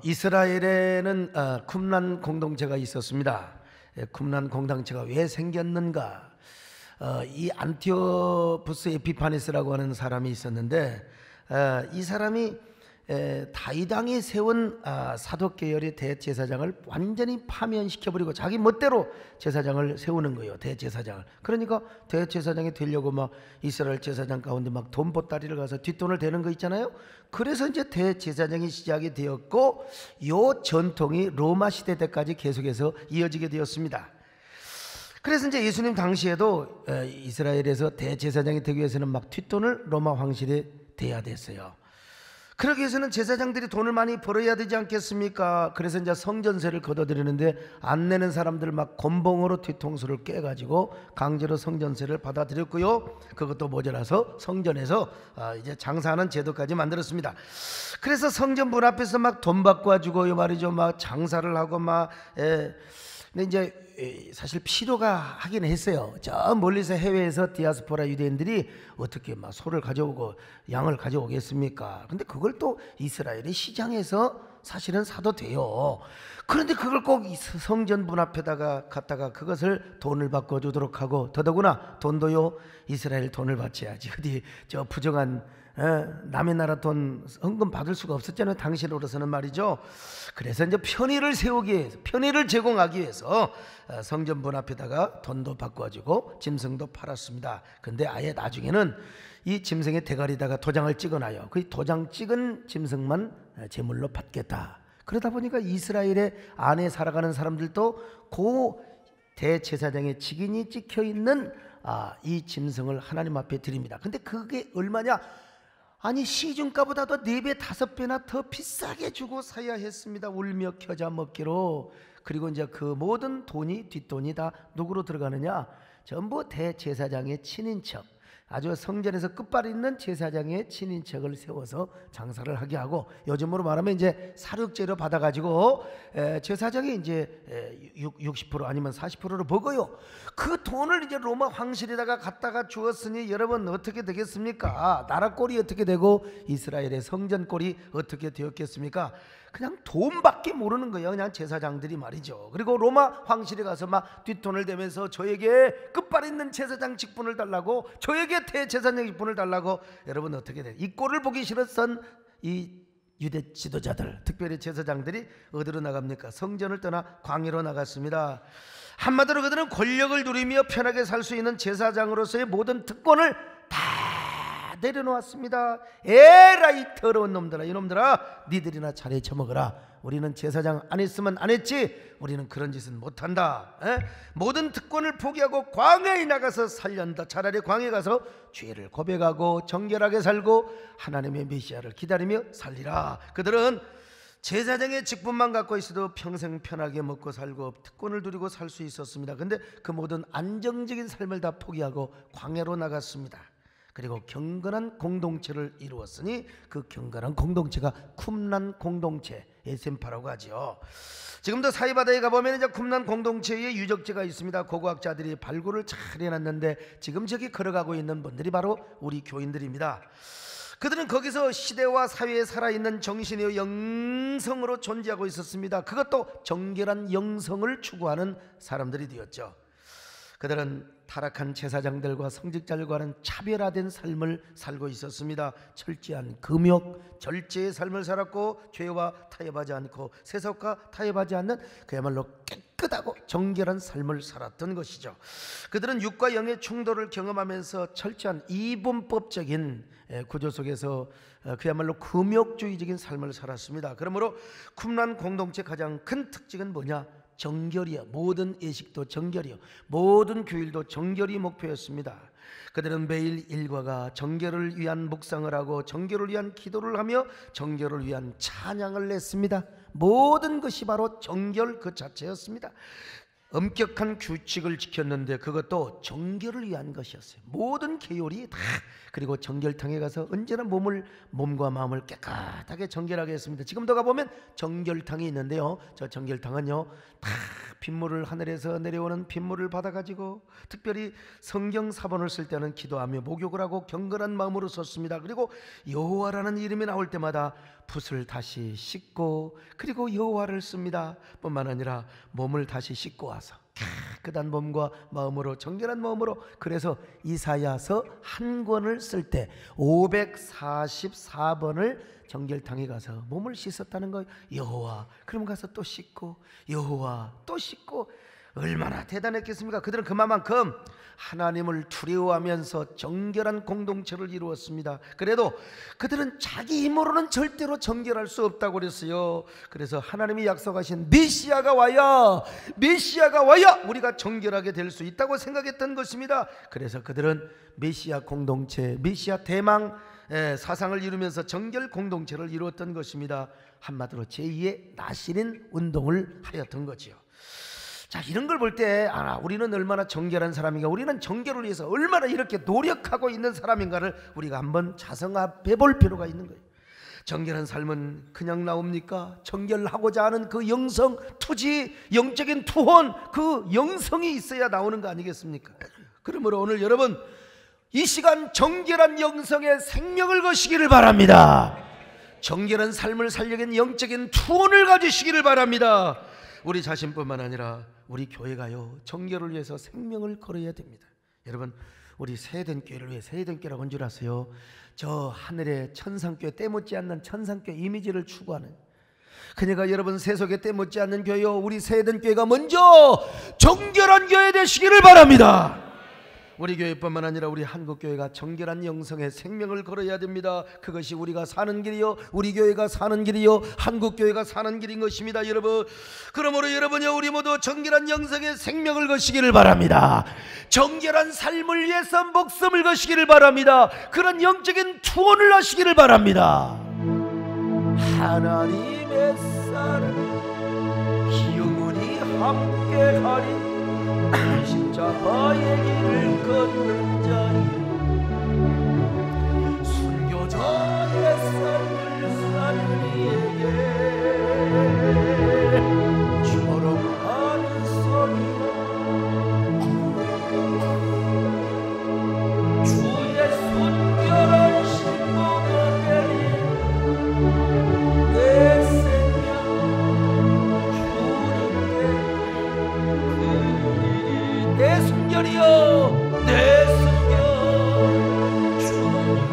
이스라엘에는 쿰란 공동체가 있었습니다. 쿰란 공동체가 왜 생겼는가? 이 안티오푸스 에피파네스라고 하는 사람이 있었는데, 이 사람이 다윗 왕이 세운 사독계열의 대제사장을 완전히 파면시켜버리고 자기 멋대로 제사장을 세우는 거예요. 대제사장을. 그러니까 대제사장이 되려고 막 이스라엘 제사장 가운데 막 돈 보따리를 가서 뒷돈을 대는 거 있잖아요. 그래서 이제 대제사장이 시작이 되었고, 요 전통이 로마 시대 때까지 계속해서 이어지게 되었습니다. 그래서 이제 예수님 당시에도 이스라엘에서 대제사장이 되기 위해서는 막 뒷돈을 로마 황실에 대야 됐어요. 그러기 위해서는 제사장들이 돈을 많이 벌어야 되지 않겠습니까? 그래서 이제 성전세를 걷어들이는데 안 내는 사람들 막 곤봉으로 뒤통수를 깨가지고 강제로 성전세를 받아들였고요. 그것도 모자라서 성전에서 이제 장사하는 제도까지 만들었습니다. 그래서 성전 문 앞에서 막 돈 바꿔주고요 말이죠. 막 장사를 하고 막 근데 이제 사실 필요가 하긴 했어요. 저 멀리서 해외에서 디아스포라 유대인들이 어떻게 막 소를 가져오고 양을 가져오겠습니까? 근데 그걸 또 이스라엘의 시장에서 사실은 사도 돼요. 그런데 그걸 꼭 성전 문 앞에다가 갖다가 그것을 돈을 바꿔주도록 하고, 더더구나 돈도요 이스라엘 돈을 바쳐야지 어디 저 부정한 남의 나라 돈 헌금 받을 수가 없었잖아요, 당시로서는 말이죠. 그래서 이제 편의를 세우기 위해서, 편의를 제공하기 위해서 성전 문 앞에다가 돈도 바꿔주고 짐승도 팔았습니다. 근데 아예 나중에는 이 짐승의 대가리에다가 도장을 찍어놔요. 그 도장 찍은 짐승만 제물로 받겠다. 그러다 보니까 이스라엘의 안에 살아가는 사람들도 그 대제사장의 직인이 찍혀있는 이 짐승을 하나님 앞에 드립니다. 근데 그게 얼마냐? 아니 시중가보다도 4배 5배나 더 비싸게 주고 사야 했습니다. 울며 겨자 먹기로. 그리고 이제 그 모든 돈이, 뒷돈이 다 누구로 들어가느냐? 전부 대제사장의 친인척, 아주 성전에서 끝발 있는 제사장의 친인척을 세워서 장사를 하게 하고, 요즘으로 말하면 이제 사륙제로 받아가지고 제사장이 이제 60% 아니면 40%를 먹어요. 그 돈을 이제 로마 황실에다가 갖다가 주었으니 여러분 어떻게 되겠습니까? 나라 꼴이 어떻게 되고 이스라엘의 성전 꼴이 어떻게 되었겠습니까? 그냥 돈밖에 모르는 거예요, 그냥 제사장들이 말이죠. 그리고 로마 황실에 가서 막 뒷돈을 대면서 저에게 끝발 있는 제사장 직분을 달라고, 저에게 대제사장 직분을 달라고. 여러분 어떻게 돼요? 이 꼴을 보기 싫었던 이 유대 지도자들, 특별히 제사장들이 어디로 나갑니까? 성전을 떠나 광야로 나갔습니다. 한마디로 그들은 권력을 누리며 편하게 살 수 있는 제사장으로서의 모든 특권을 다 내려놓았습니다. 에라이 더러운 놈들아, 이놈들아, 니들이나 차례 처먹어라. 우리는 제사장 안 했으면 안 했지, 우리는 그런 짓은 못한다. 모든 특권을 포기하고 광야에 나가서 살련다. 차라리 광야에 가서 죄를 고백하고 정결하게 살고 하나님의 메시아를 기다리며 살리라. 그들은 제사장의 직분만 갖고 있어도 평생 편하게 먹고 살고 특권을 누리고 살 수 있었습니다. 근데 그 모든 안정적인 삶을 다 포기하고 광야로 나갔습니다. 그리고 경건한 공동체를 이루었으니 그 경건한 공동체가 쿰란 공동체, 에센파라고 하죠. 지금도 사이바다에 가보면 이제 쿰란 공동체의 유적지가 있습니다. 고고학자들이 발굴을 잘 해놨는데 지금 저기 걸어가고 있는 분들이 바로 우리 교인들입니다. 그들은 거기서 시대와 사회에 살아있는 정신의 영성으로 존재하고 있었습니다. 그것도 정결한 영성을 추구하는 사람들이 되었죠. 그들은 타락한 제사장들과 성직자들과는 차별화된 삶을 살고 있었습니다. 철저한 금욕, 절제의 삶을 살았고 죄와 타협하지 않고 세속과 타협하지 않는 그야말로 깨끗하고 정결한 삶을 살았던 것이죠. 그들은 육과 영의 충돌을 경험하면서 철저한 이분법적인 구조 속에서 그야말로 금욕주의적인 삶을 살았습니다. 그러므로 쿰란 공동체의 가장 큰 특징은 뭐냐? 정결이요. 모든 예식도 정결이요. 모든 교일도 정결이 목표였습니다. 그들은 매일 일과가 정결을 위한 묵상을 하고 정결을 위한 기도를 하며 정결을 위한 찬양을 냈습니다. 모든 것이 바로 정결 그 자체였습니다. 엄격한 규칙을 지켰는데 그것도 정결을 위한 것이었어요. 모든 계율이 다. 그리고 정결탕에 가서 언제나 몸과 마음을 깨끗하게 정결하게 했습니다. 지금도 가보면 정결탕이 있는데요, 저 정결탕은요 다 빗물을, 하늘에서 내려오는 빗물을 받아가지고 특별히 성경 사본을 쓸 때는 기도하며 목욕을 하고 경건한 마음으로 썼습니다. 그리고 여호와라는 이름이 나올 때마다 붓을 다시 씻고 그리고 여호와를 씁니다. 뿐만 아니라 몸을 다시 씻고 와서 깨끗한 몸과 마음으로, 정결한 마음으로. 그래서 이사야서 한 권을 쓸 때 544번을 정결탕에 가서 몸을 씻었다는 거예요. 여호와, 그럼 가서 또 씻고, 여호와 또 씻고. 얼마나 대단했겠습니까? 그들은 그만큼 하나님을 두려워하면서 정결한 공동체를 이루었습니다. 그래도 그들은 자기 힘으로는 절대로 정결할 수 없다고 그랬어요. 그래서 하나님이 약속하신 메시아가 와야 우리가 정결하게 될 수 있다고 생각했던 것입니다. 그래서 그들은 메시아 공동체, 메시아 대망 사상을 이루면서 정결 공동체를 이루었던 것입니다. 한마디로 제2의 나시린 운동을 하였던 거지요. 자, 이런 걸 볼 때 우리는 얼마나 정결한 사람인가, 우리는 정결을 위해서 얼마나 이렇게 노력하고 있는 사람인가를 우리가 한번 자성합해 볼 필요가 있는 거예요. 정결한 삶은 그냥 나옵니까? 정결하고자 하는 그 영성, 투지, 영적인 투혼, 그 영성이 있어야 나오는 거 아니겠습니까? 그러므로 오늘 여러분 이 시간 정결한 영성의 생명을 거시기를 바랍니다. 정결한 삶을 살려는 영적인 투혼을 가지시기를 바랍니다. 우리 자신뿐만 아니라 우리 교회가요 정결을 위해서 생명을 걸어야 됩니다. 여러분, 우리 세eden 교회를 위해, 세eden 교회라고 한 줄 아세요? 저 하늘의 천상교회, 때묻지 않는 천상교회 이미지를 추구하는, 그러니까 여러분 세속에 때묻지 않는 교회요, 우리 세eden 교회가 먼저 정결한 교회 되시기를 바랍니다. 우리 교회뿐만 아니라 우리 한국교회가 정결한 영성의 생명을 걸어야 됩니다. 그것이 우리가 사는 길이요, 우리 교회가 사는 길이요, 한국교회가 사는 길인 것입니다. 여러분, 그러므로 여러분이요 우리 모두 정결한 영성의 생명을 거시기를 바랍니다. 정결한 삶을 위해서 목숨을 거시기를 바랍니다. 그런 영적인 투혼을 하시기를 바랍니다. 하나님의 사랑 영원히 함께하리. 십자가의 길을 걷는 자여, 순교자의 삶을 사는 이에게 초롱하는 소리와 주의 순결한 신부가 되리. 내 생명 주님께 내 순결이여, 내 순결 주님,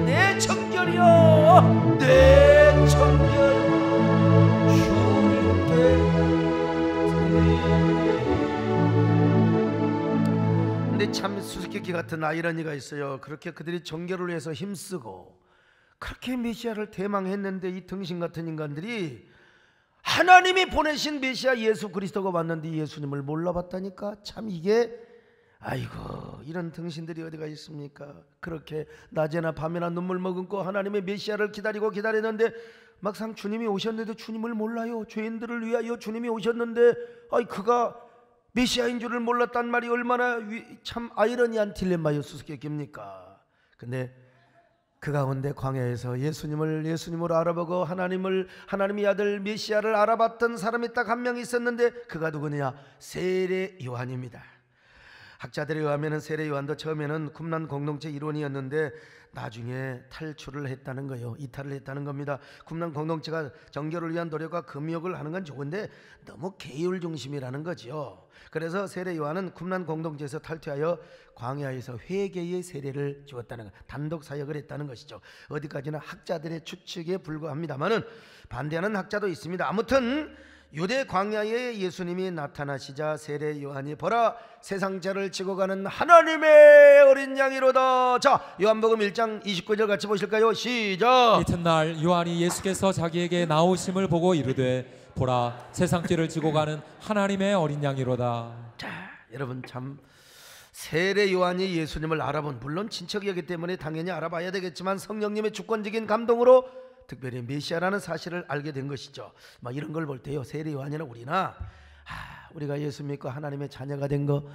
내 정결이여, 내 정결 주님께. 근데 참 수수께끼 같은 아이러니가 있어요. 그렇게 그들이 정결을 위해서 힘쓰고 그렇게 메시아를 대망했는데 이 등신 같은 인간들이 하나님이 보내신 메시아 예수 그리스도가 왔는데 예수님을 몰라봤다니까. 참 이게, 아이고, 이런 등신들이 어디가 있습니까? 그렇게 낮에나 밤에나 눈물 머금고 하나님의 메시아를 기다리는데 막상 주님이 오셨는데 주님을 몰라요. 죄인들을 위하여 주님이 오셨는데 그가 메시아인 줄을 몰랐단 말이 얼마나 참 아이러니한 딜레마요, 수수께끼입니까? 근데 그 가운데 광야에서 예수님을 알아보고 하나님의 아들 메시아를 알아봤던 사람이 딱 한 명 있었는데 그가 누구냐? 세례 요한입니다. 학자들에 의하면 세례 요한도 처음에는 쿰란 공동체 일원이었는데 나중에 탈출을 했다는 거예요. 이탈을 했다는 겁니다. 쿰란 공동체가 정결을 위한 노력과 금욕을 하는 건 좋은데 너무 계율 중심이라는 거죠. 그래서 세례 요한은 쿰란 공동체에서 탈퇴하여 광야에서 회개의 세례를 주었다는 것, 단독 사역을 했다는 것이죠. 어디까지나 학자들의 추측에 불과합니다만은 반대하는 학자도 있습니다. 아무튼 유대 광야에 예수님이 나타나시자 세례 요한이 보라, 세상 죄를 지고 가는 하나님의 어린 양이로다. 자, 요한복음 1장 29절 같이 보실까요? 시작. 이튿날 요한이 예수께서 자기에게 나오심을 보고 이르되 보라, 세상 죄를 지고 가는 하나님의 어린 양이로다. 자, 여러분 참 세례 요한이 예수님을 알아본, 물론 친척이었기 때문에 당연히 알아봐야 되겠지만 성령님의 주권적인 감동으로 특별히 메시아라는 사실을 알게 된 것이죠. 막 이런 걸 볼 때요, 세례 요한이나 우리나 우리가 예수 믿고 하나님의 자녀가 된 거,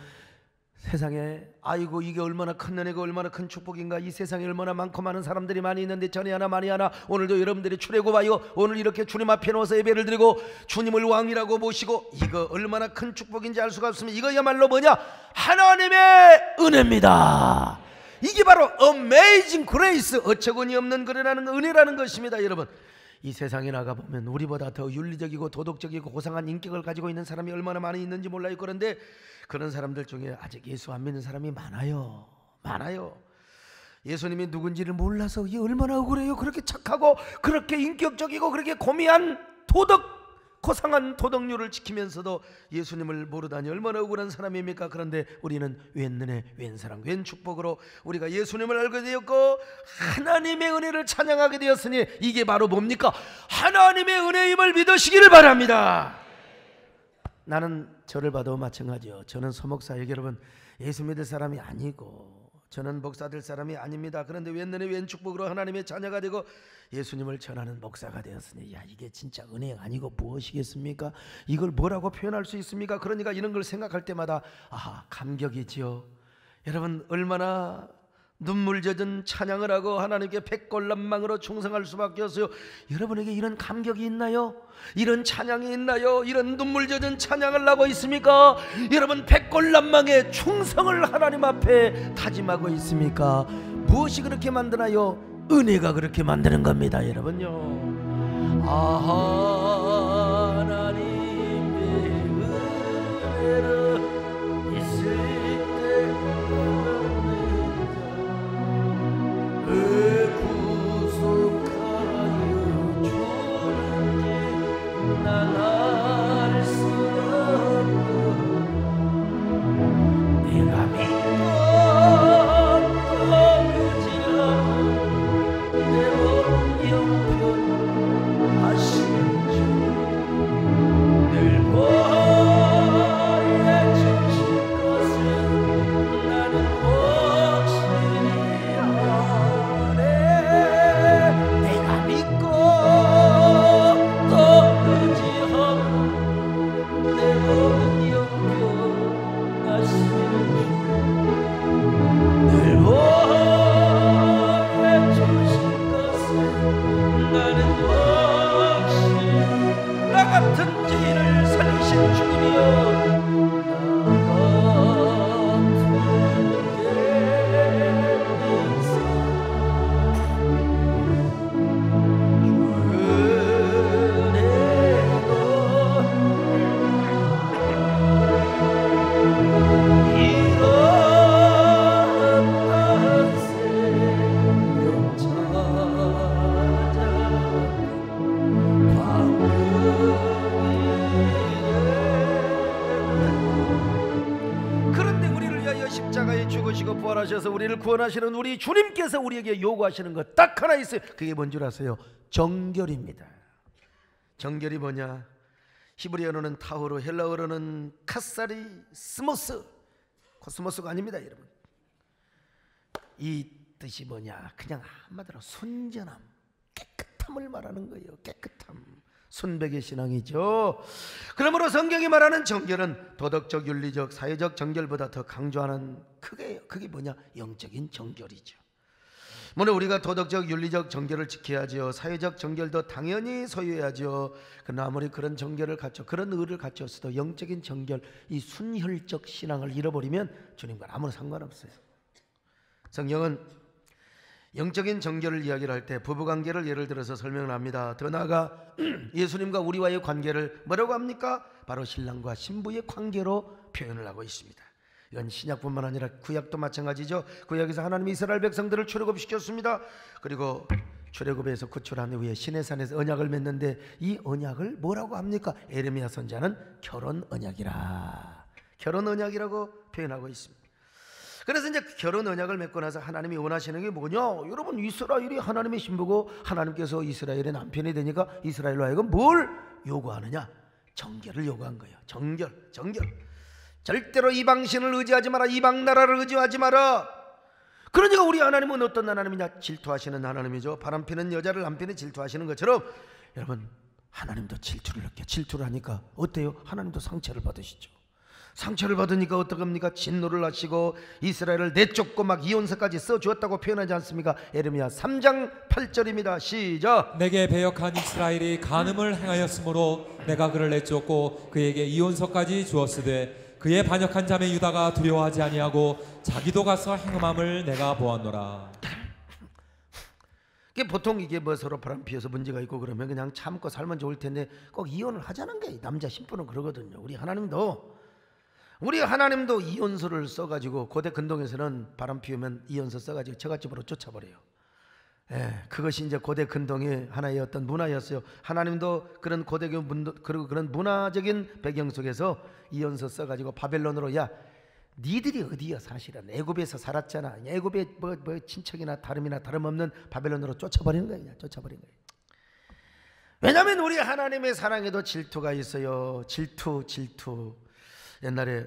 세상에 아이고 이게 얼마나 큰 은혜고 얼마나 큰 축복인가. 이 세상에 얼마나 많고 많은 사람들이 많이 있는데 전에 하나 많이 하나 오늘도 여러분들이 출애굽하여 오늘 이렇게 주님 앞에 놓아서 예배를 드리고 주님을 왕이라고 모시고, 이거 얼마나 큰 축복인지 알 수가 없으면 이거야말로 뭐냐? 하나님의 은혜입니다. 이게 바로 Amazing Grace, 어처구니 없는 은혜라는 것입니다. 여러분, 이 세상에 나가보면 우리보다 더 윤리적이고 도덕적이고 고상한 인격을 가지고 있는 사람이 얼마나 많이 있는지 몰라요. 그런데 그런 사람들 중에 아직 예수 안 믿는 사람이 많아요. 예수님이 누군지를 몰라서 이게 얼마나 억울해요. 그렇게 착하고 그렇게 인격적이고 그렇게 고미한 고상한 도덕률을 지키면서도 예수님을 모르다니 얼마나 억울한 사람입니까? 그런데 우리는 웬 은혜, 웬 사랑, 웬 축복으로 우리가 예수님을 알게 되었고 하나님의 은혜를 찬양하게 되었으니, 이게 바로 뭡니까? 하나님의 은혜임을 믿으시기를 바랍니다. 나는 저를 봐도 마찬가지요. 저는 서목사에게 여러분 예수 믿을 사람이 아니고 저는 목사 될 사람이 아닙니다. 그런데 웬 은혜 웬 축복으로 하나님의 자녀가 되고 예수님을 전하는 목사가 되었으니, 야, 이게 진짜 은혜 아니고 무엇이겠습니까? 이걸 뭐라고 표현할 수 있습니까? 그러니까 이런 걸 생각할 때마다 감격이지요. 여러분, 얼마나 눈물 젖은 찬양을 하고 하나님께 백골난망으로 충성할 수밖에 없어요. 여러분에게 이런 감격이 있나요? 이런 찬양이 있나요? 이런 눈물 젖은 찬양을 하고 있습니까? 여러분, 백골난망의 충성을 하나님 앞에 다짐하고 있습니까? 무엇이 그렇게 만드나요? 은혜가 그렇게 만드는 겁니다. 여러분요, 하나님의 은혜를 있을 때 왜 구속하여 주는지 난 알 수 없고, 내가 믿고 떠오르지 않아 내 영편 하시는 주 늘 보여주실 것은 나는 확실히 아네. 내가 믿고 떠오르지 않아 내 모든 영편 하시는 주 늘 보여주실 것은 나는 확실히, 나 같은 죄인을 살리신 주님이여, 나 같은 그런데 우리를 위하여 십자가에 죽으시고 부활하셔서 우리를 구원하시는 우리 주님께서 우리에게 요구하시는 것 딱 하나 있어요. 그게 뭔 줄 아세요? 정결입니다. 정결이 뭐냐? 히브리어로는 타우르, 헬라어로는 카사리 스모스, 코스모스가 아닙니다. 여러분, 이 뜻이 뭐냐? 그냥 한마디로 순전함, 깨끗함을 말하는 거예요. 깨끗함, 순백의 신앙이죠. 그러므로 성경이 말하는 정결은 도덕적, 윤리적, 사회적 정결보다 더 강조하는 그게 뭐냐? 영적인 정결이죠. 물론 우리가 도덕적, 윤리적 정결을 지켜야죠. 사회적 정결도 당연히 소유해야죠. 그러나 아무리 그런 정결을 갖춰, 그런 의를 갖췄어도 영적인 정결, 이 순혈적 신앙을 잃어버리면 주님과 아무런 상관없어요. 성경은 영적인 정결을 이야기를 할 때 부부관계를 예를 들어서 설명을 합니다. 더 나아가 예수님과 우리와의 관계를 뭐라고 합니까? 바로 신랑과 신부의 관계로 표현을 하고 있습니다. 이건 신약뿐만 아니라 구약도 마찬가지죠. 구약에서 하나님이 이스라엘 백성들을 출애굽시켰습니다. 그리고 출애굽에서 구출한 후에 시내산에서 언약을 맺는데 이 언약을 뭐라고 합니까? 에레미야 선지자는 결혼 언약이라, 결혼 언약이라고 표현하고 있습니다. 그래서 이제 결혼 언약을 맺고 나서 하나님이 원하시는 게 뭐냐? 여러분, 이스라엘이 하나님의 신부고 하나님께서 이스라엘의 남편이 되니까 이스라엘로 하여금 뭘 요구하느냐? 정결을 요구한 거예요. 정결. 절대로 이방신을 의지하지 마라. 이방 나라를 의지하지 마라. 그러니까 우리 하나님은 어떤 하나님이냐? 질투하시는 하나님이죠. 바람피는 여자를 남편이 질투하시는 것처럼 여러분, 하나님도 질투를 느껴. 질투를 하니까 어때요? 하나님도 상처를 받으시죠. 상처를 받으니까 어떡합니까? 진노를 하시고 이스라엘을 내쫓고 막 이혼서까지 써주었다고 표현하지 않습니까? 에르미야 3장 8절입니다. 시작. 내게 배역한 이스라엘이 간음을 행하였으므로 내가 그를 내쫓고 그에게 이혼서까지 주었으되 그의 반역한 자매 유다가 두려워하지 아니하고 자기도 가서 행음함을 내가 보았노라. 이게 보통 이게 뭐 서로 바람피어서 문제가 있고 그러면 그냥 참고 살면 좋을 텐데 꼭 이혼을 하자는 게 남자 신부는 그러거든요. 우리 하나님도 이혼서를 써가지고 고대 근동에서는 바람 피우면 이혼서 써가지고 처갓집으로 쫓아버려요. 그것이 이제 고대 근동의 하나의 어떤 문화였어요. 하나님도 그런 고대교 그리고 그런 문화적인 배경 속에서 이혼서 써가지고 바벨론으로, 야 니들이 어디야? 사실은 애굽에서 살았잖아. 애굽에 뭐 친척이나 다름없는 바벨론으로 쫓아버리는 거야. 쫓아버린 거예요. 왜냐하면 우리 하나님의 사랑에도 질투가 있어요. 질투. 옛날에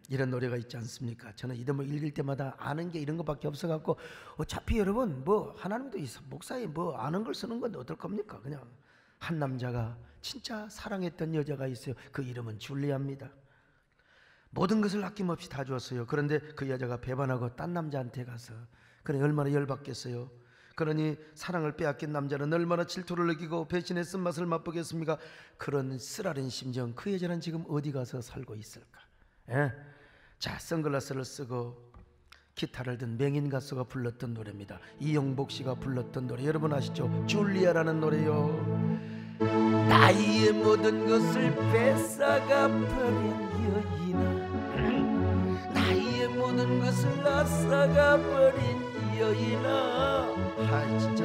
이런 노래가 있지 않습니까? 저는 이런 뭐 읽을 때마다 아는 게 이런 것밖에 없어갖고, 어차피 여러분 뭐 하나님도 있어, 목사에 뭐 아는 걸 쓰는 건데 어떨 겁니까? 그냥 한 남자가 진짜 사랑했던 여자가 있어요. 그 이름은 줄리아입니다. 모든 것을 아낌없이 다 주었어요. 그런데 그 여자가 배반하고 딴 남자한테 가서, 그러니 얼마나 열받겠어요. 그러니 사랑을 빼앗긴 남자는 얼마나 질투를 느끼고 배신의 쓴맛을 맛보겠습니까? 그런 쓰라린 심정, 그 여자는 지금 어디 가서 살고 있을까? 자, 선글라스를 쓰고 기타를 든 맹인 가수가 불렀던 노래입니다. 이영복 씨가 불렀던 노래 여러분 아시죠? 줄리아라는 노래요. 나의 모든 것을 뺏어가 버린 여인아, 나의 모든 것을 앗아가 버린 여인아. 진짜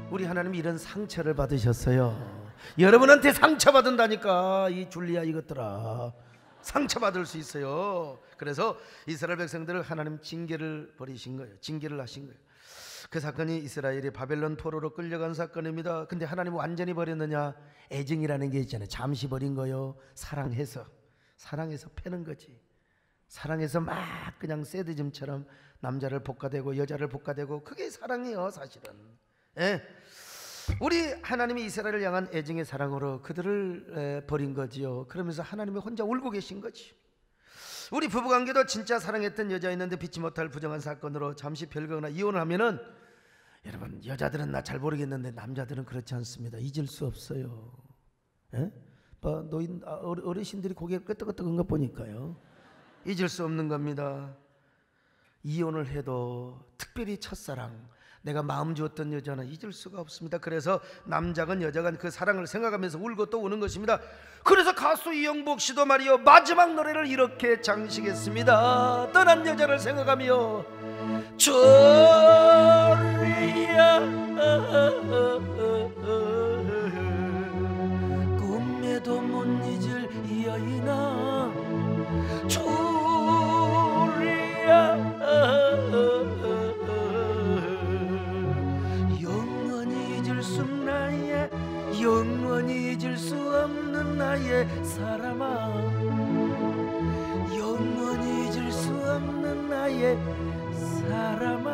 우리 하나님이 이런 상처를 받으셨어요. 여러분한테 상처받은다니까. 이 줄리아 이것들아, 상처받을 수 있어요. 그래서 이스라엘 백성들을 하나님 징계를 버리신 거예요. 징계를 하신 거예요. 그 사건이 이스라엘이 바벨론 포로로 끌려간 사건입니다. 근데 하나님 완전히 버렸느냐? 애증이라는 게 있잖아요. 잠시 버린 거요. 사랑해서 패는 거지. 사랑해서 막 그냥 새드즘처럼 남자를 볶아대고 여자를 볶아대고, 그게 사랑이에요 사실은. 우리 하나님이 이스라엘을 향한 애증의 사랑으로 그들을 버린 거지요. 그러면서 하나님이 혼자 울고 계신 거지. 우리 부부관계도 진짜 사랑했던 여자 있는데 잊지 못할 부정한 사건으로 잠시 별거나 이혼을 하면은, 여러분 여자들은 나 잘 모르겠는데 남자들은 그렇지 않습니다. 잊을 수 없어요. 노인 어르신들이 고개 끄덕끄덕한 거 보니까요, 잊을 수 없는 겁니다. 이혼을 해도 특별히 첫사랑, 내가 마음 주었던 여자는 잊을 수가 없습니다. 그래서 남자건 여자건 그 사랑을 생각하면서 울고 또 우는 것입니다. 그래서 가수 이영복 씨도 말이요, 마지막 노래를 이렇게 장식했습니다. 떠난 여자를 생각하며 줄리아 꿈에도 못 잊을 여인아, 줄리아 영원히 잊을 수 없는 나의 사람아, 영원히 잊을 수 없는 나의 사람아.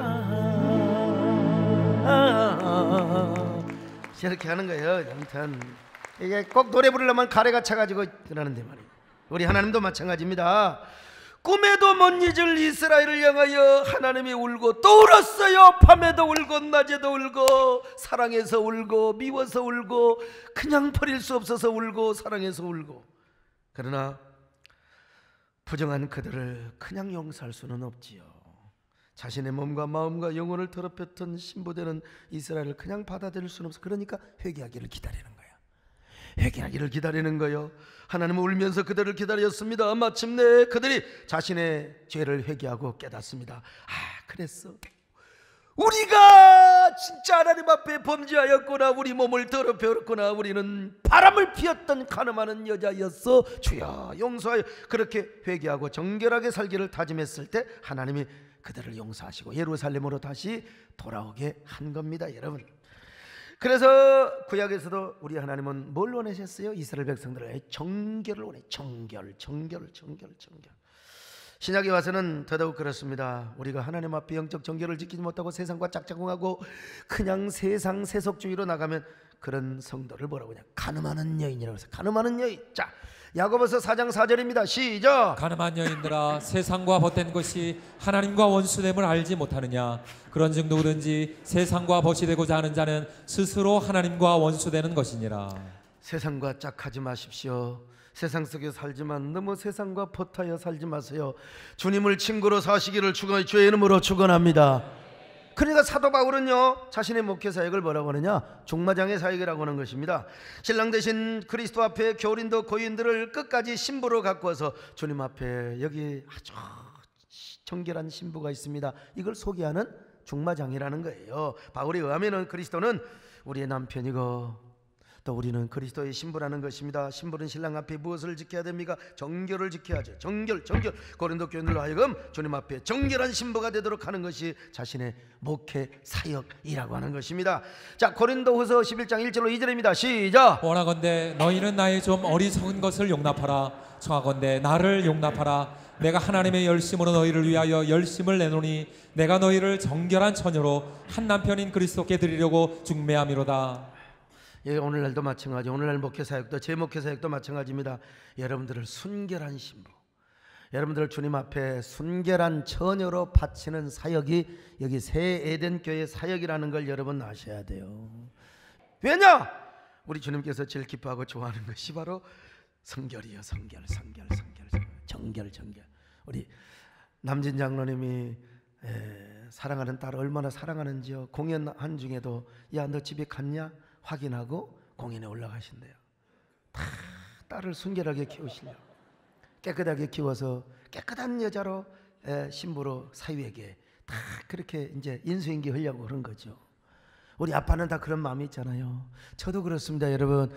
이렇게 하는 거예요. 아무튼 이게 꼭 노래 부르려면 가래가 차가지고 그러는데 말이에요. 우리 하나님도 마찬가지입니다. 꿈에도 못 잊을 이스라엘을 향하여 하나님이 울고 또 울었어요. 밤에도 울고 낮에도 울고, 사랑해서 울고 미워서 울고 그냥 버릴 수 없어서 울고 사랑해서 울고. 그러나 부정한 그들을 그냥 용서할 수는 없지요. 자신의 몸과 마음과 영혼을 더럽혔던 신부되는 이스라엘을 그냥 받아들일 수는 없어. 그러니까 회개하기를 기다리는 거예요. 회개하기를 기다리는 거예요. 하나님은 울면서 그들을 기다렸습니다. 마침내 그들이 자신의 죄를 회개하고 깨닫습니다. 그랬어, 우리가 진짜 하나님 앞에 범죄하였구나, 우리 몸을 더럽혔구나, 우리는 바람을 피웠던 간음하는 여자였어, 주여 용서하여. 그렇게 회개하고 정결하게 살기를 다짐했을 때 하나님이 그들을 용서하시고 예루살렘으로 다시 돌아오게 한 겁니다, 여러분. 그래서 구약에서도 우리 하나님은 뭘 원하셨어요? 이스라엘 백성들의 정결을 원해. 정결. 신약에 와서는 더더욱 그렇습니다. 우리가 하나님 앞에 영적 정결을 지키지 못하고 세상과 짝짝꿍하고 그냥 세상 세속주의로 나가면 그런 성도를 뭐라고 하냐, 가늠하는 여인이라고 해서 가늠하는 여인. 자, 야고보서 4장 4절입니다. 시작. 가늠한 여인들아, 세상과 벗된 것이 하나님과 원수됨을 알지 못하느냐. 그런즉 누구든지 세상과 벗이 되고자 하는 자는 스스로 하나님과 원수되는 것이니라. 세상과 짝하지 마십시오. 세상 속에 살지만 너무 세상과 벗하여 살지 마세요. 주님을 친구로 사시기를 주의 이름으로 축원합니다. 그러니까 사도 바울은요, 자신의 목회 사역을 뭐라고 하느냐, 종마장의 사역이라고 하는 것입니다. 신랑 되신 그리스도 앞에 교린도 고인들을 끝까지 신부로 갖고 와서 주님 앞에 여기 아주 정결한 신부가 있습니다, 이걸 소개하는 종마장이라는 거예요. 바울에 의하면 그리스도는 우리의 남편이고 또 우리는 그리스도의 신부라는 것입니다. 신부는 신랑 앞에 무엇을 지켜야 됩니까? 정결을 지켜야죠. 정결. 고린도 교인들로 하여금 주님 앞에 정결한 신부가 되도록 하는 것이 자신의 목회 사역이라고 하는 것입니다. 자, 고린도후서 11장 1절로 2절입니다. 시작. 원하건대 너희는 나의 좀 어리석은 것을 용납하라. 청하건대 나를 용납하라. 내가 하나님의 열심으로 너희를 위하여 열심을 내노니 내가 너희를 정결한 처녀로 한 남편인 그리스도께 드리려고 중매함이로다. 예, 오늘날도 마찬가지. 오늘날 목회 사역도, 제 목회 사역도 마찬가지입니다. 여러분들을 순결한 신부, 여러분들을 주님 앞에 순결한 처녀로 바치는 사역이 여기 새 에덴 교회 사역이라는 걸 여러분 아셔야 돼요. 왜냐? 우리 주님께서 제일 기뻐하고 좋아하는 것이 바로 성결이요. 성결. 정결. 우리 남진 장로님이 사랑하는 딸을 얼마나 사랑하는지요. 공연한 중에도 야, 너 집에 갔냐? 확인하고 공연에 올라가신대요. 다 딸을 순결하게 키우시려고, 깨끗하게 키워서 깨끗한 여자로 신부로 사위에게 다 그렇게 이제 인수인계 하려고 그런 거죠. 우리 아빠는 다 그런 마음이 있잖아요. 저도 그렇습니다. 여러분,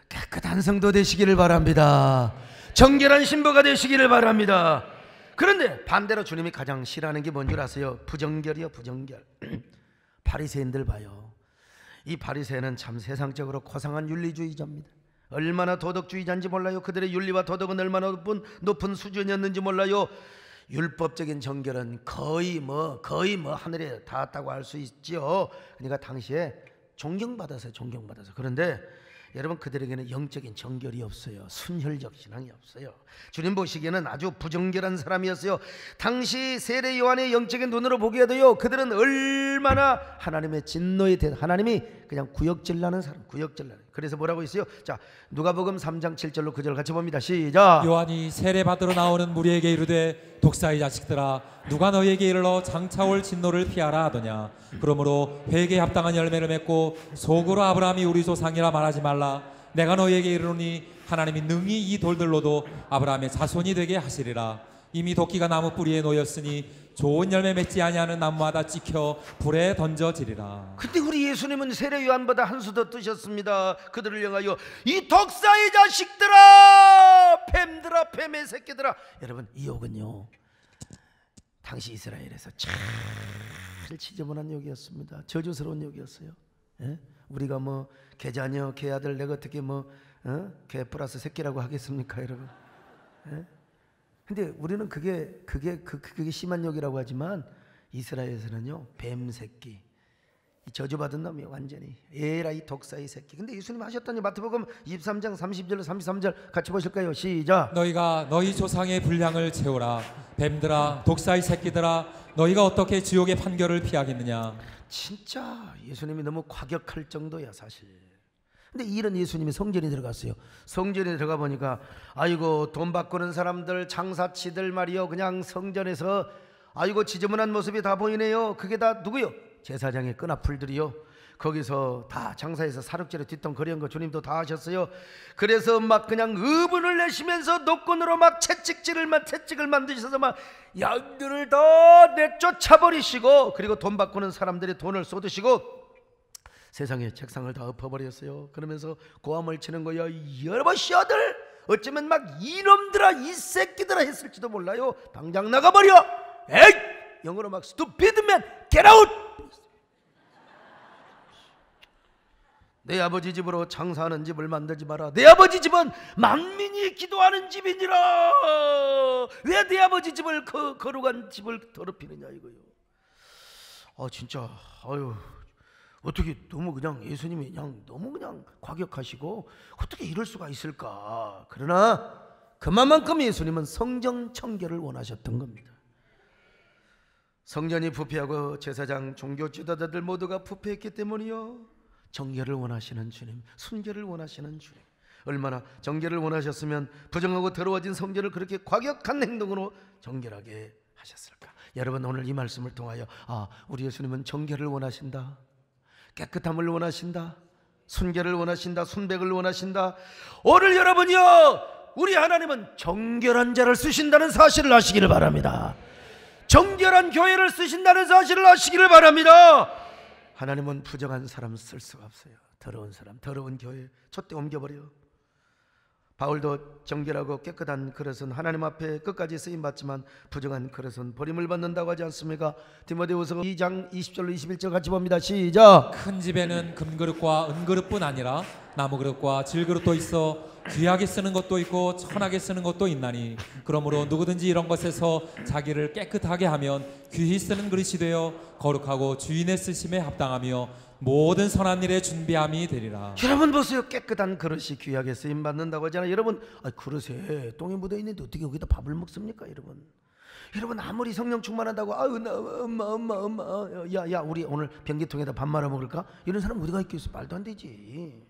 깨끗한 성도 되시기를 바랍니다. 정결한 신부가 되시기를 바랍니다. 그런데 반대로 주님이 가장 싫어하는 게 뭔 줄 아세요? 부정결이요. 부정결. 바리새인들 봐요. 이 바리새인은 참 세상적으로 고상한 윤리주의자입니다. 얼마나 도덕주의자인지 몰라요. 그들의 윤리와 도덕은 얼마나 높은 수준이었는지 몰라요. 율법적인 정결은 거의 뭐 하늘에 닿았다고 할 수 있죠. 그러니까 당시에 존경받아서. 그런데 여러분, 그들에게는 영적인 정결이 없어요. 순혈적 신앙이 없어요. 주님 보시기에는 아주 부정결한 사람이었어요. 당시 세례 요한의 영적인 눈으로 보기에도요, 그들은 얼마나 하나님의 진노에 대해, 하나님이 그냥 구역질나는 사람, 그래서 뭐라고 있어요? 자, 누가복음 3장 7절로 9절 같이 봅니다. 시작. 요한이 세례 받으러 나오는 무리에게 이르되 독사의 자식들아, 누가 너희에게 이르러 장차올 진노를 피하라 하더냐. 그러므로 회개에 합당한 열매를 맺고 속으로 아브라함이 우리 조상이라 말하지 말라. 내가 너희에게 이르노니 하나님이 능히 이 돌들로도 아브라함의 자손이 되게 하시리라. 이미 도끼가 나무 뿌리에 놓였으니 좋은 열매 맺지 아니하는 나무마다 찍혀 불에 던져지리라. 근데 우리 예수님은 세례 요한보다 한 수 더 뜨셨습니다. 그들을 향하여 이 독사의 자식들아, 뱀들아, 뱀의 새끼들아. 여러분, 이 욕은요, 당시 이스라엘에서 잘 지저분한 욕이었습니다. 저주스러운 욕이었어요. 예? 우리가 뭐 개자녀, 개아들 내가 어떻게 개 플러스 새끼라고 하겠습니까, 여러분? 예? 근데 우리는 그게 심한 욕이라고 하지만 이스라엘에서는요, 뱀 새끼, 저주받은 놈이에요. 완전히 에라이 독사의 새끼. 근데 예수님 하셨더니 마태복음 23장 30절로 33절 같이 보실까요? 시작. 너희가 너희 조상의 분량을 채우라. 뱀들아, 독사의 새끼들아, 너희가 어떻게 지옥의 판결을 피하겠느냐. 진짜 예수님이 너무 과격할 정도야 사실. 근데 이런 예수님이 성전에 들어갔어요. 성전에 들어가 보니까 아이고, 돈 바꾸는 사람들, 장사치들 말이요, 그냥 성전에서 아이고 지저분한 모습이 다 보이네요. 그게 다 누구요? 제사장의 끈앞풀들이요. 거기서 다 장사해서 사륙제로 뒷동거리한 거 주님도 다 하셨어요. 그래서 막 그냥 의분을 내시면서 노끈으로 막 채찍을 만드셔서 막 양들을 다 내쫓아버리시고, 그리고 돈 바꾸는 사람들의 돈을 쏟으시고 세상의 책상을 다 엎어버렸어요. 그러면서 고함을 치는 거야. 여보시아들, 어쩌면 막 이놈들아, 이 새끼들아 했을지도 몰라요. 당장 나가버려. 에이, 영어로 막 stupid man, get out. 내 아버지 집으로 장사하는 집을 만들지 마라. 내 아버지 집은 만민이 기도하는 집이니라. 왜 내 아버지 집을 거룩한 집을 더럽히느냐 이거요. 진짜 어떻게 너무 그냥 예수님이 그냥 너무 그냥 과격하시고 어떻게 이럴 수가 있을까. 그러나 그만큼 예수님은 성전 청결을 원하셨던 겁니다. 성전이 부패하고 제사장 종교 지도자들 모두가 부패했기 때문이요. 정결을 원하시는 주님, 순결을 원하시는 주님. 얼마나 정결을 원하셨으면 부정하고 더러워진 성전을 그렇게 과격한 행동으로 정결하게 하셨을까. 여러분, 오늘 이 말씀을 통하여 우리 예수님은 정결을 원하신다, 깨끗함을 원하신다, 순결을 원하신다, 순백을 원하신다. 오늘 여러분이요, 우리 하나님은 정결한 자를 쓰신다는 사실을 아시기를 바랍니다. 정결한 교회를 쓰신다는 사실을 아시기를 바랍니다. 하나님은 부정한 사람 쓸 수가 없어요. 더러운 사람, 더러운 교회 촛대 옮겨버려. 바울도 정결하고 깨끗한 그릇은 하나님 앞에 끝까지 쓰임받지만 부정한 그릇은 버림을 받는다고 하지 않습니까? 디모데후서 2장 20절로 21절 같이 봅니다. 시작. 큰 집에는 금그릇과 은그릇뿐 아니라 나무그릇과 질그릇도 있어 귀하게 쓰는 것도 있고 천하게 쓰는 것도 있나니 그러므로 누구든지 이런 것에서 자기를 깨끗하게 하면 귀히 쓰는 그릇이 되어 거룩하고 주인의 쓰심에 합당하며 모든 선한 일에 준비함이 되리라. 여러분 보세요. 깨끗한 그릇이 귀하게 쓰임 받는다고 하잖아요. 여러분, 그릇에 똥이 묻어 있는데 어떻게 여기다 밥을 먹습니까? 여러분 아무리 성령 충만하다고 엄마 야 우리 오늘 변기통에다 밥 말아 먹을까? 이런 사람 어디가 있겠어? 말도 안 되지.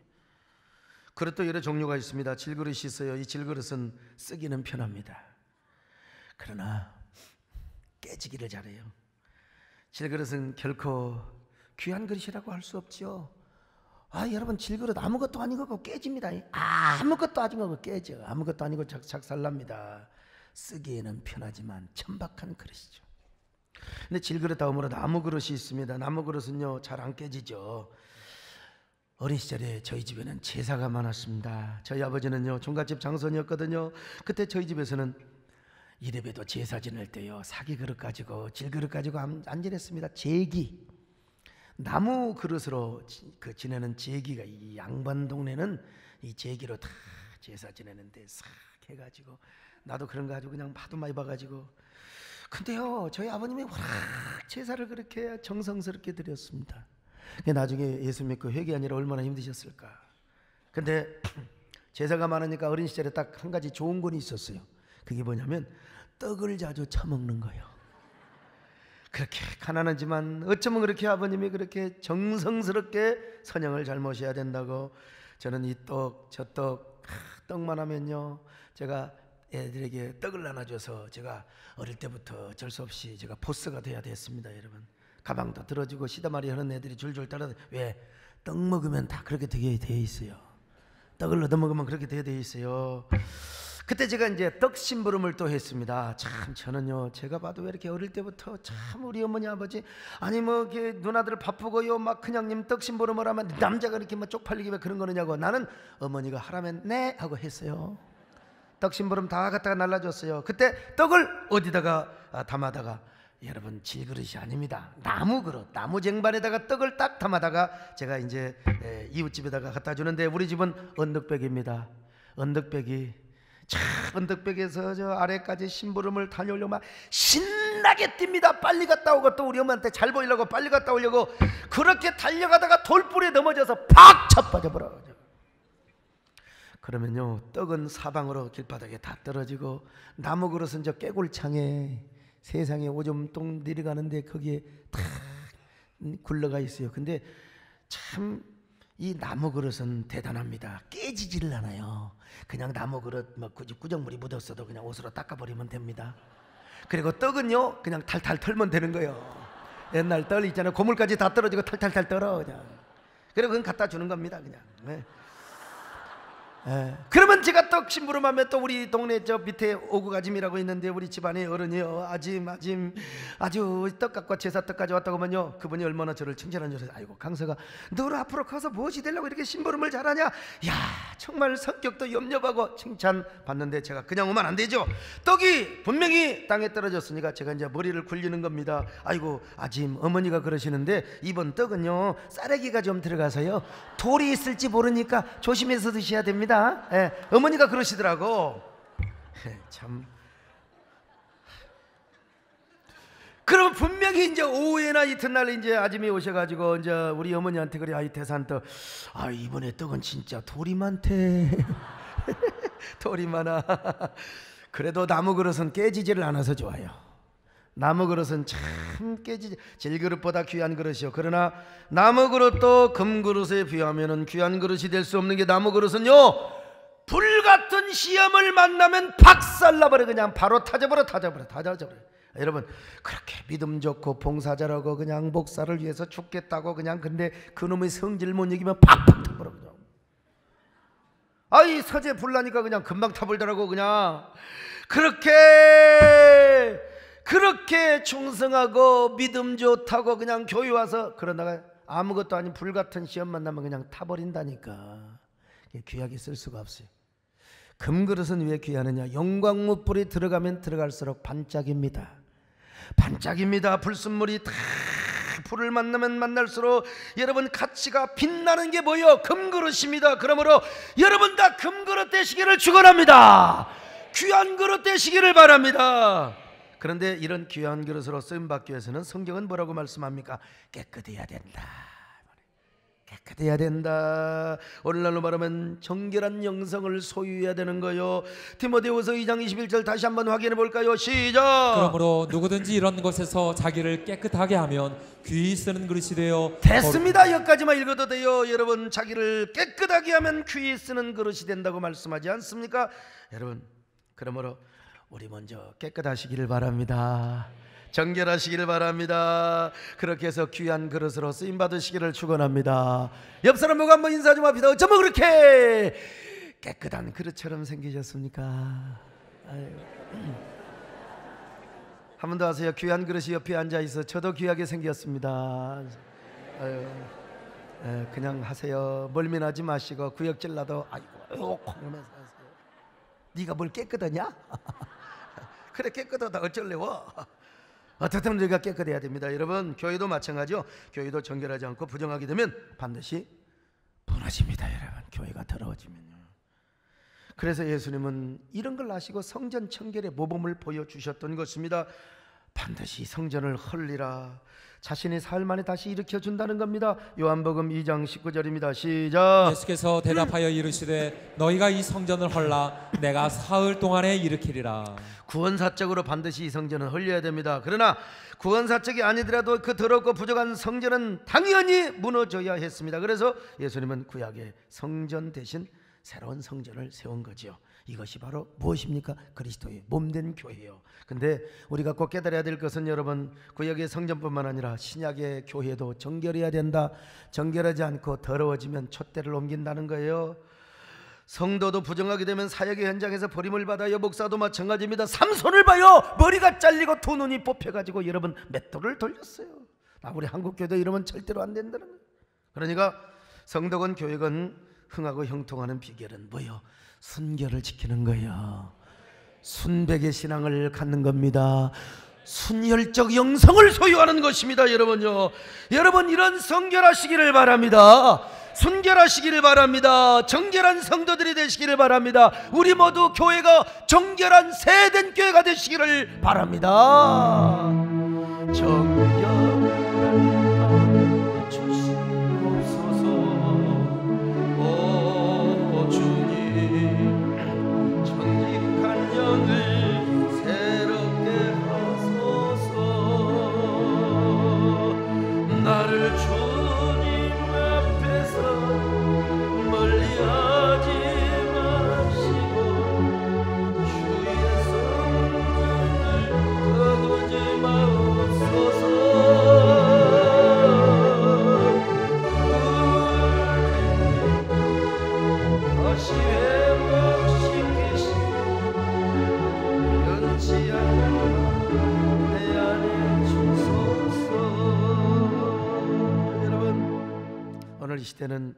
그릇도 여러 종류가 있습니다. 질그릇이 있어요. 이 질그릇은 쓰기는 편합니다. 그러나 깨지기를 잘해요. 질그릇은 결코 귀한 그릇이라고 할 수 없죠. 여러분, 질그릇 아무것도 아닌 거고 깨집니다. 아무것도 아닌 거고 깨져. 아무것도 아니고 작살납니다. 쓰기에는 편하지만 천박한 그릇이죠. 근데 질그릇 다음으로 나무 그릇이 있습니다. 나무 그릇은요 잘 안 깨지죠. 어린 시절에 저희 집에는 제사가 많았습니다. 저희 아버지는요 종갓집 장손이었거든요. 그때 저희 집에서는 이래봬도 제사 지낼 때요 사기 그릇 가지고 질그릇 가지고 안 지냈습니다. 제기, 나무 그릇으로 지내는 제기가, 이 양반 동네는 이 제기로 다 제사 지내는데 싹 해가지고 나도 그런 거 가지고 그냥 하도 많이 봐가지고. 근데요 저희 아버님이 워낙 제사를 그렇게 정성스럽게 드렸습니다. 나중에 예수 믿고 회개하느라 얼마나 힘드셨을까. 근데 제사가 많으니까 어린 시절에 딱 한 가지 좋은 건 있었어요. 그게 뭐냐면 떡을 자주 처먹는 거예요. 그렇게 가난하지만 어쩌면 그렇게 아버님이 그렇게 정성스럽게 선영을 잘 모셔야 된다고. 저는 이 떡 저 떡만 하면요 제가 애들에게 떡을 나눠줘서 제가 어릴 때부터 어쩔 수 없이 제가 보스가 돼야 됐습니다. 여러분, 가방도 들어주고 시다말이 하는 애들이 줄줄 따라. 왜? 떡 먹으면 다 그렇게 되게 돼 있어요. 떡을 얻어 먹으면 그렇게 되어 있어요. 그때 제가 이제 떡 심부름을 또 했습니다. 참 저는요 제가 봐도 왜 이렇게 어릴 때부터 참 우리 어머니 아버지 아니 이렇게 누나들 바쁘고요 막 그냥님 떡 심부름을 하면 남자가 이렇게 막 쪽팔리게 왜 그런 거느냐고. 나는 어머니가 하라면 네 하고 했어요. 떡 심부름 다 갖다가 날라줬어요. 그때 떡을 어디다가 담아다가, 여러분 질그릇이 아닙니다. 나무 그릇, 나무 쟁반에다가 떡을 딱 담아다가 제가 이제 이웃집에다가 갖다 주는데 우리 집은 언덕백입니다. 언덕백이 언덕백에서 저 아래까지 심부름을 다녀오려고 막 신나게 뜁니다. 빨리 갔다 오고 또 우리 엄마한테 잘 보이려고 빨리 갔다 오려고 그렇게 달려가다가 돌불에 넘어져서 팍 쳐빠져버려. 그러면요 떡은 사방으로 길바닥에 다 떨어지고 나무 그릇은 저 깨골창에 세상에 오줌 똥 내려가는데 거기에 다 굴러가 있어요. 근데 참 이 나무 그릇은 대단합니다. 깨지지를 않아요. 그냥 나무 그릇 뭐 구정물이 묻었어도 그냥 옷으로 닦아버리면 됩니다. 그리고 떡은요 그냥 탈탈 털면 되는 거예요. 옛날 떡 있잖아요. 고물까지 다 떨어지고 탈탈탈 떨어 그냥. 그리고 그건 갖다 주는 겁니다. 그냥. 네. 그러면 제가 떡 심부름하면 또 우리 동네 저 밑에 오구가짐이라고 있는데 우리 집안의 어른이요, 아짐 아주 떡 갖고 제사 떡 가져왔다고 하면요, 그분이 얼마나 저를 칭찬하는 줄. 아이고 강서가 너는 앞으로 커서 무엇이 되려고 이렇게 심부름을 잘하냐, 야 정말 성격도 염려하고 칭찬 받는데 제가 그냥 오면 안 되죠. 떡이 분명히 땅에 떨어졌으니까 제가 이제 머리를 굴리는 겁니다. 아이고 아짐, 어머니가 그러시는데 이번 떡은요 쌀래기가 좀 들어가서요 돌이 있을지 모르니까 조심해서 드셔야 됩니다. 어머니가 그러시더라고. 참. 그럼 분명히 이제 오후에나 이튿날 이제 아침에 오셔가지고 이제 우리 어머니한테 그래, 아이 대산떡, 아 이번에 떡은 진짜 돌이 많대. 돌이 많아. 그래도 나무 그릇은 깨지지를 않아서 좋아요. 나무 그릇은 참 깨지지, 질그릇보다 귀한 그릇이요. 그러나 나무 그릇도 금 그릇에 비하면은 귀한 그릇이 될 수 없는 게, 나무 그릇은요 불같은 시험을 만나면 박살나버려. 그냥 바로 타져버려. 여러분 그렇게 믿음 좋고 봉사자라고 그냥 목사를 위해서 죽겠다고 그냥, 근데 그놈의 성질 못 이기면 팍팍 타버려. 그냥 아이 서재 불나니까 그냥 금방 타버리더라고. 그냥 그렇게 충성하고 믿음 좋다고 그냥 교회 와서 그러다가 아무것도 아닌 불같은 시험 만나면 그냥 타버린다니까. 귀하게 쓸 수가 없어요. 금그릇은 왜 귀하느냐, 영광무불이 들어가면 들어갈수록 반짝입니다. 불순물이 다 불을 만나면 만날수록 여러분 가치가 빛나는 게 뭐예요? 금그릇입니다. 그러므로 여러분 다 금그릇 되시기를 축원합니다. 귀한 그릇 되시기를 바랍니다. 그런데 이런 귀한 그릇으로 쓰임받기 위해서는 성경은 뭐라고 말씀합니까? 깨끗해야 된다. 오늘날로 말하면 정결한 영성을 소유해야 되는 거요. 디모데후서 2장 21절 다시 한번 확인해 볼까요? 시작. 그러므로 누구든지 이런 것에서 자기를 깨끗하게 하면 귀히 쓰는 그릇이 되어. 됐습니다. 여기까지만 읽어도 돼요. 여러분 자기를 깨끗하게 하면 귀히 쓰는 그릇이 된다고 말씀하지 않습니까? 여러분 그러므로 우리 먼저 깨끗하시기를 바랍니다. 정결하시기를 바랍니다. 그렇게 해서 귀한 그릇으로 쓰임 받으시기를 축원합니다. 옆 사람 보고 한번 인사 좀 합시다. 어쩌면 그렇게 깨끗한 그릇처럼 생기셨습니까? 한 번 더 하세요. 귀한 그릇이 옆에 앉아 있어. 저도 귀하게 생겼습니다. 그냥 하세요. 멀미나지 마시고 구역질 나도 아이고 하면서 하세요. 네가 뭘 깨끗하냐? 그래 깨끗하다 어쩔래워. 어떻든 우리가 깨끗해야 됩니다. 여러분 교회도 마찬가지요. 교회도 정결하지 않고 부정하게 되면 반드시 무너집니다. 여러분 교회가 더러워지면요. 그래서 예수님은 이런 걸 아시고 성전 청결의 모범을 보여주셨던 것입니다. 반드시 성전을 헐리라. 자신의 사흘 만에 다시 일으켜준다는 겁니다. 요한복음 2장 19절입니다. 시작. 예수께서 대답하여 이르시되 너희가 이 성전을 헐라 내가 사흘 동안에 일으키리라. 구원사적으로 반드시 이 성전은 헐려야 됩니다. 그러나 구원사적이 아니더라도 그 더럽고 부족한 성전은 당연히 무너져야 했습니다. 그래서 예수님은 구약의 성전 대신 새로운 성전을 세운 거지요. 이것이 바로 무엇입니까? 그리스도의 몸된 교회예요. 근데 우리가 꼭 깨달아야 될 것은 여러분 구약의 성전뿐만 아니라 신약의 교회도 정결해야 된다. 정결하지 않고 더러워지면 촛대를 옮긴다는 거예요. 성도도 부정하게 되면 사역의 현장에서 버림을 받아요. 목사도 마찬가지입니다. 삼손을 봐요. 머리가 잘리고 두 눈이 뽑혀가지고 여러분 맷돌을 돌렸어요. 우리 한국교회도 이러면 절대로 안 된다는 거예요. 그러니까 성도건 교회건 흥하고 형통하는 비결은 뭐예요? 순결을 지키는 거예요. 순백의 신앙을 갖는 겁니다. 순혈적 영성을 소유하는 것입니다. 여러분요, 여러분 이런 성결하시기를 바랍니다. 순결하시기를 바랍니다. 정결한 성도들이 되시기를 바랍니다. 우리 모두 교회가 정결한 새된 교회가 되시기를 바랍니다. 정결한 마음 주시옵소서. 오 주님, 정직한 영을 새롭게 하소서. 나를 주님 앞에서 멀리하지 마시고 주의 성령을 거두지 마옵소서. 시대는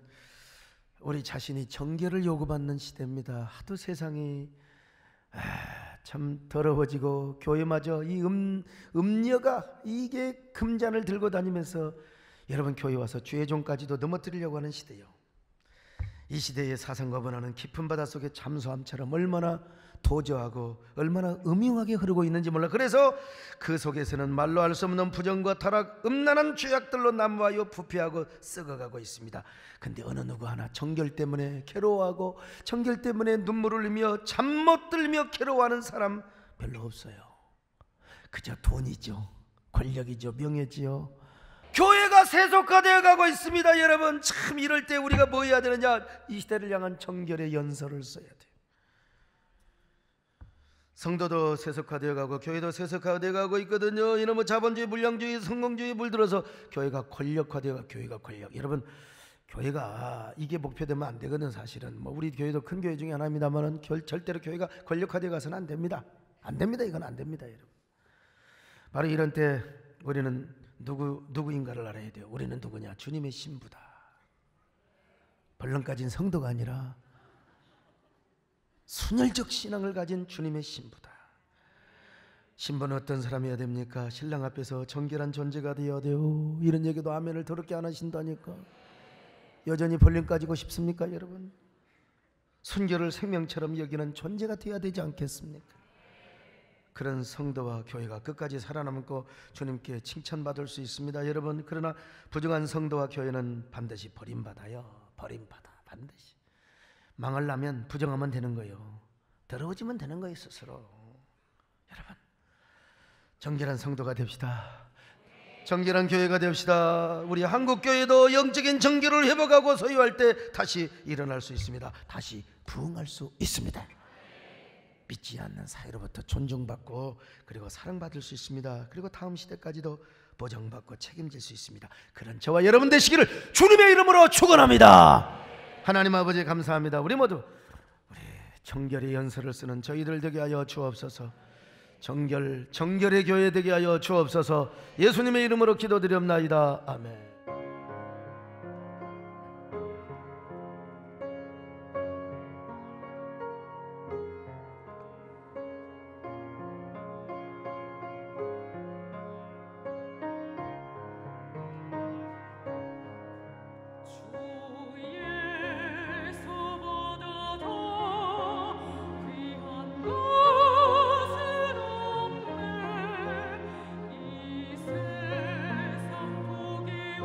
우리 자신이 정결을 요구받는 시대입니다. 하도 세상이 참 더러워지고 교회마저 이 음녀가 이게 금잔을 들고 다니면서 여러분 교회 와서 주의 종까지도 넘어뜨리려고 하는 시대요. 이 시대의 사상과 문화는 깊은 바닷속의 잠수함처럼 얼마나 도저하고 얼마나 음흉하게 흐르고 있는지 몰라. 그래서 그 속에서는 말로 할 수 없는 부정과 타락, 음란한 죄악들로 남부하여 부패하고 썩어가고 있습니다. 근데 어느 누구 하나 정결 때문에 괴로워하고 정결 때문에 눈물을 흘리며 잠 못 들며 괴로워하는 사람 별로 없어요. 그저 돈이죠, 권력이죠, 명예지요. 교회가 세속화되어 가고 있습니다. 여러분, 참 이럴 때 우리가 뭐 해야 되느냐? 이 시대를 향한 정결의 연설을 써야 돼요. 성도도 세속화되어 가고 교회도 세속화되어 가고 있거든요. 이놈의 자본주의, 물량주의, 성공주의 물들어서 교회가 권력화되어 가고, 교회가 권력. 여러분, 교회가 이게 목표되면 안 되거든. 사실은 뭐 우리 교회도 큰 교회 중에 하나입니다만은 절대로 교회가 권력화되어 가서는 안 됩니다. 안 됩니다. 이건 안 됩니다, 여러분. 바로 이런 때 우리는 누구인가를 알아야 돼요. 우리는 누구냐? 주님의 신부다. 벌렁까진 성도가 아니라 순혈적 신앙을 가진 주님의 신부다. 신부는 어떤 사람이어야 됩니까? 신랑 앞에서 정결한 존재가 되어야 돼요. 이런 얘기도 아멘을 더럽게 안 하신다니까. 여전히 벌렁 까지고 싶습니까, 여러분? 순결을 생명처럼 여기는 존재가 되어야 되지 않겠습니까? 그런 성도와 교회가 끝까지 살아남고 주님께 칭찬받을 수 있습니다, 여러분. 그러나 부정한 성도와 교회는 반드시 버림받아요. 버림받아, 반드시. 망하려면 부정하면 되는 거예요. 더러워지면 되는 거예요, 스스로. 여러분, 정결한 성도가 됩시다. 정결한 교회가 됩시다. 우리 한국교회도 영적인 정결을 회복하고 소유할 때 다시 일어날 수 있습니다. 다시 부흥할 수 있습니다. 믿지 않는 사이로부터 존중받고 그리고 사랑받을 수 있습니다. 그리고 다음 시대까지도 보장받고 책임질 수 있습니다. 그런 저와 여러분 되시기를 주님의 이름으로 축원합니다. 하나님 아버지 감사합니다. 우리 모두 우리 정결의 연설을 쓰는 저희들 되게 하여 주옵소서. 정결의 교회 되게 하여 주옵소서. 예수님의 이름으로 기도드리옵나이다. 아멘. 이 세상 복이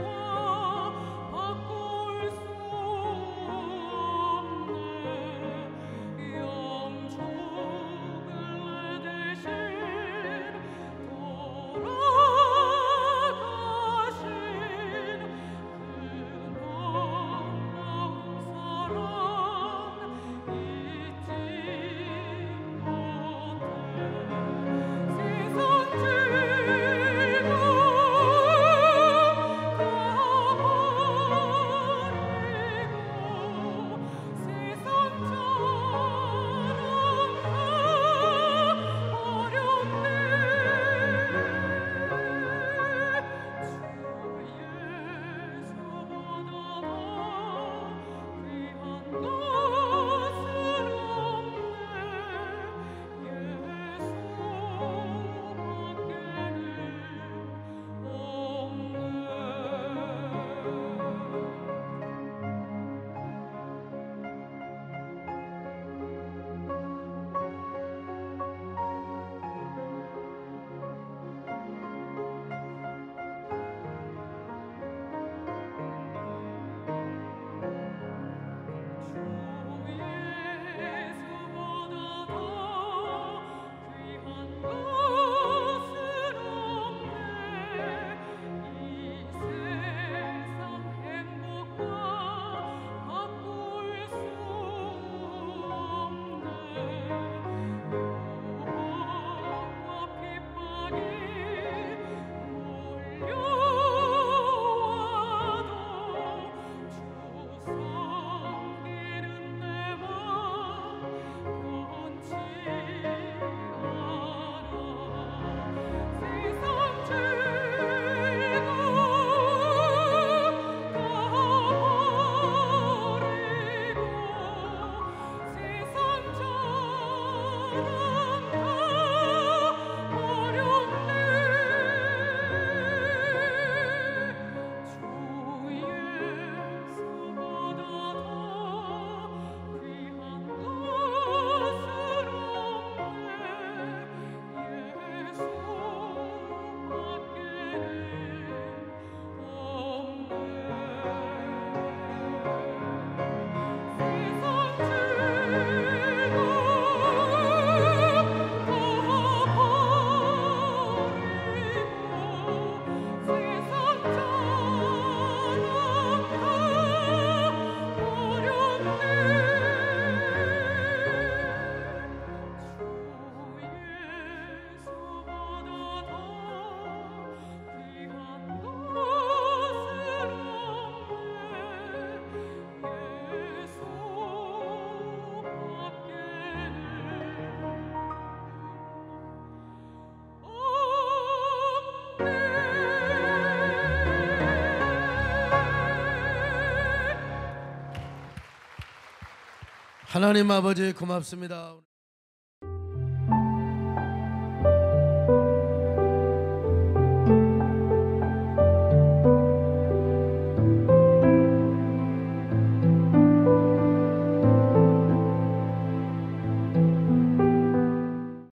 하나님 아버지 고맙습니다.